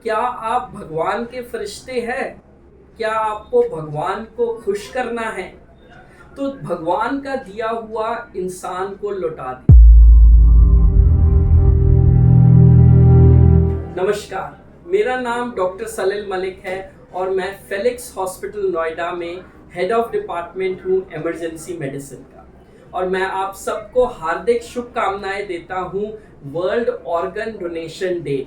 क्या आप भगवान के फरिश्ते हैं? क्या आपको भगवान को खुश करना है? तो भगवान का दिया हुआ इंसान को लौटा दें। नमस्कार, मेरा नाम डॉक्टर सलील मलिक है और मैं फेलिक्स हॉस्पिटल नोएडा में हेड ऑफ डिपार्टमेंट हूँ इमरजेंसी मेडिसिन का। और मैं आप सबको हार्दिक शुभकामनाएं देता हूँ वर्ल्ड ऑर्गन डोनेशन डे।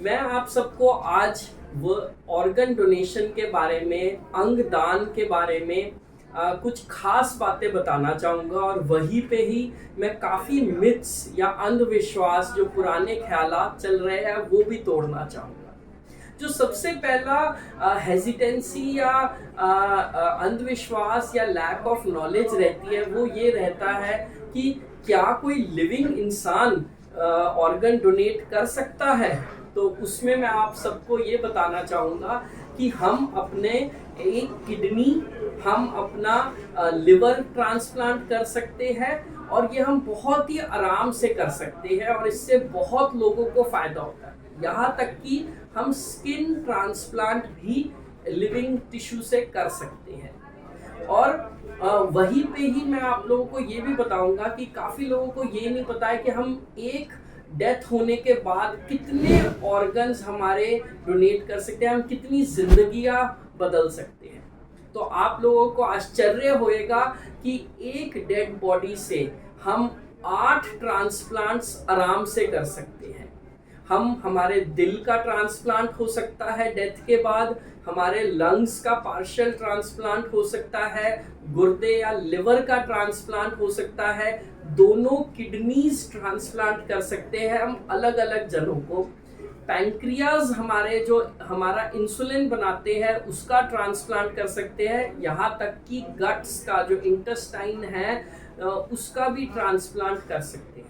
मैं आप सबको आज वो ऑर्गन डोनेशन के बारे में, अंग दान के बारे में कुछ खास बातें बताना चाहूँगा और वहीं पे ही मैं काफ़ी मिथ्स या अंधविश्वास जो पुराने ख्यालात चल रहे हैं वो भी तोड़ना चाहूँगा। जो सबसे पहला हेजिटेंसी या अंधविश्वास या लैक ऑफ नॉलेज रहती है वो ये रहता है कि क्या कोई लिविंग इंसान ऑर्गन डोनेट कर सकता है। तो उसमें मैं आप सबको ये बताना चाहूँगा कि हम अपने एक किडनी, हम अपना लिवर ट्रांसप्लांट कर सकते हैं और ये हम बहुत ही आराम से कर सकते हैं और इससे बहुत लोगों को फ़ायदा होता है। यहाँ तक कि हम स्किन ट्रांसप्लांट भी लिविंग टिश्यू से कर सकते हैं। और वहीं पे ही मैं आप लोगों को ये भी बताऊंगा कि काफ़ी लोगों को ये नहीं पता है कि हम एक डेथ होने के बाद कितने ऑर्गन्स हमारे डोनेट कर सकते हैं, हम कितनी जिंदगियां बदल सकते हैं। तो आप लोगों को आश्चर्य होएगा कि एक डेड बॉडी से हम 8 ट्रांसप्लांट्स आराम से कर सकते हैं। हमारे दिल का ट्रांसप्लांट हो सकता है डेथ के बाद, हमारे लंग्स का पार्शियल ट्रांसप्लांट हो सकता है, गुर्दे या लिवर का ट्रांसप्लांट हो सकता है, दोनों किडनीज ट्रांसप्लांट कर सकते हैं हम अलग अलग जनों को। पैंक्रियाज हमारा इंसुलिन बनाते हैं उसका ट्रांसप्लांट कर सकते हैं। यहाँ तक कि गट्स का जो इंटेस्टाइन है उसका भी ट्रांसप्लांट कर सकते हैं।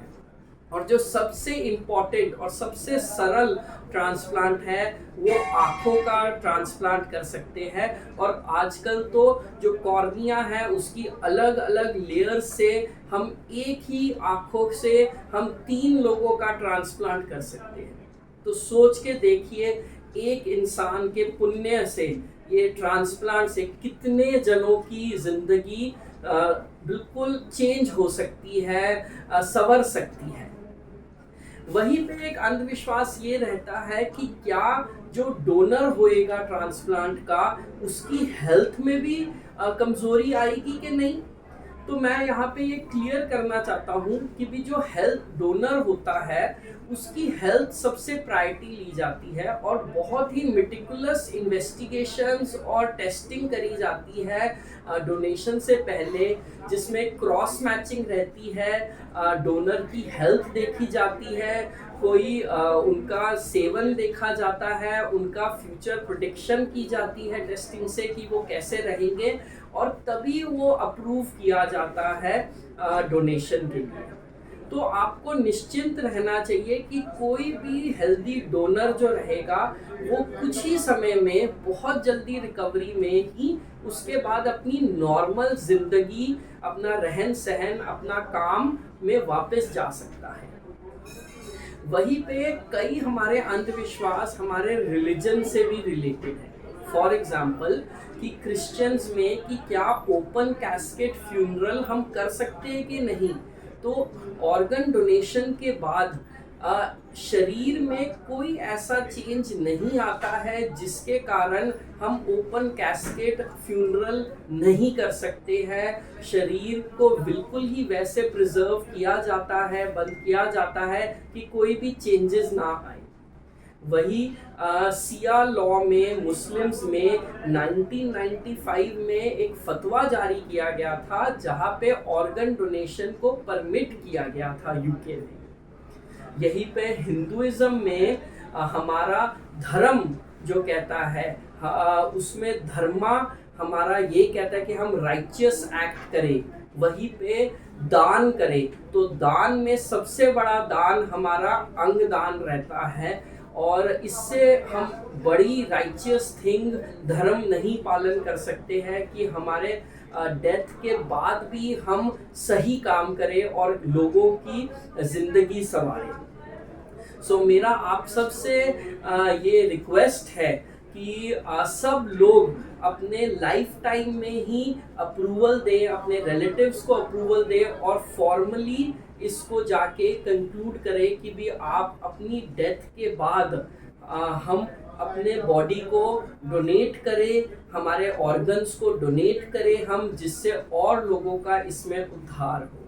और जो सबसे इम्पॉर्टेंट और सबसे सरल ट्रांसप्लांट है वो आँखों का ट्रांसप्लांट कर सकते हैं। और आजकल तो जो कॉर्निया है उसकी अलग अलग लेयर से हम एक ही आँखों से हम 3 लोगों का ट्रांसप्लांट कर सकते हैं। तो सोच के देखिए एक इंसान के पुण्य से, ये ट्रांसप्लांट से कितने जनों की जिंदगी बिल्कुल चेंज हो सकती है, संवर सकती है। वहीं पे एक अंधविश्वास ये रहता है कि क्या जो डोनर होएगा ट्रांसप्लांट का उसकी हेल्थ में भी कमजोरी आएगी कि नहीं। तो मैं यहाँ पे ये क्लियर करना चाहता हूँ कि भी जो हेल्थ डोनर होता है उसकी हेल्थ सबसे प्रायोरिटी ली जाती है और बहुत ही मेटिकुलस इन्वेस्टिगेशंस और टेस्टिंग करी जाती है डोनेशन से पहले, जिसमें क्रॉस मैचिंग रहती है, डोनर की हेल्थ देखी जाती है, कोई उनका सेवन देखा जाता है, उनका फ्यूचर प्रेडिक्शन की जाती है टेस्टिंग से कि वो कैसे रहेंगे और तभी वो अप्रूव किया जाता है डोनेशन के लिए। तो आपको निश्चिंत रहना चाहिए कि कोई भी हेल्दी डोनर जो रहेगा वो कुछ ही समय में बहुत जल्दी रिकवरी में ही उसके बाद अपनी नॉर्मल जिंदगी, अपना रहन सहन, अपना काम में वापस जा सकता है। वहीं पे कई हमारे अंधविश्वास हमारे रिलीजन से भी रिलेटेड है। फॉर एग्जाम्पल कि क्रिश्चियंस में कि क्या ओपन कैस्केट फ्यूनरल हम कर सकते हैं कि नहीं। तो ऑर्गन डोनेशन के बाद शरीर में कोई ऐसा चेंज नहीं आता है जिसके कारण हम ओपन कैस्केट फ्यूनरल नहीं कर सकते हैं। शरीर को बिल्कुल ही वैसे प्रिजर्व किया जाता है, बंद किया जाता है कि कोई भी चेंजेस ना आए। वही सिया लॉ में, मुस्लिम्स में 1995 में एक फतवा जारी किया गया था जहाँ पे ऑर्गन डोनेशन को परमिट किया गया था यूके में। यहीं पे हिंदुइज्म में हमारा धर्म जो कहता है उसमें धर्मा हमारा ये कहता है कि हम राइचियस एक्ट करें, वहीं पे दान करें। तो दान में सबसे बड़ा दान हमारा अंग दान रहता है और इससे हम बड़ी राइचियस थिंग धर्म नहीं पालन कर सकते हैं कि हमारे डेथ के बाद भी हम सही काम करें और लोगों की जिंदगी संवारें। सो मेरा आप सबसे ये रिक्वेस्ट है कि सब लोग अपने लाइफ टाइम में ही अप्रूवल दें, अपने रिलेटिव्स को अप्रूवल दें और फॉर्मली इसको जाके कंक्लूड करें कि भी आप अपनी डेथ के बाद हम अपने बॉडी को डोनेट करें, हमारे ऑर्गन्स को डोनेट करें हम, जिससे और लोगों का इसमें उद्धार हो।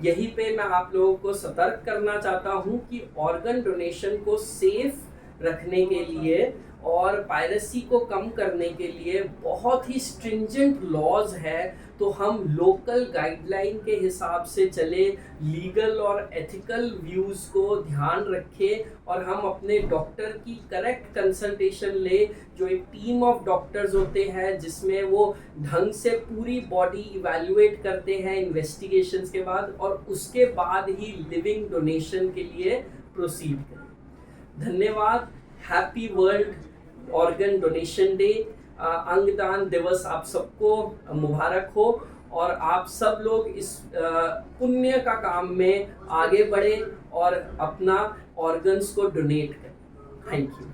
यहीं पे मैं आप लोगों को सतर्क करना चाहता हूं कि ऑर्गन डोनेशन को सेफ रखने के लिए और पायरेसी को कम करने के लिए बहुत ही स्ट्रिंजेंट लॉज है, तो हम लोकल गाइडलाइन के हिसाब से चले, लीगल और एथिकल व्यूज़ को ध्यान रखें और हम अपने डॉक्टर की करेक्ट कंसल्टेशन ले, जो एक टीम ऑफ डॉक्टर्स होते हैं जिसमें वो ढंग से पूरी बॉडी इवैल्यूएट करते हैं इन्वेस्टिगेशंस के बाद, और उसके बाद ही लिविंग डोनेशन के लिए प्रोसीड करें। धन्यवाद। Happy world organ donation day, अंगदान दिवस आप सबको मुबारक हो और आप सब लोग इस पुण्य का काम में आगे बढ़े और अपना ऑर्गन्स को डोनेट करें। Thank you.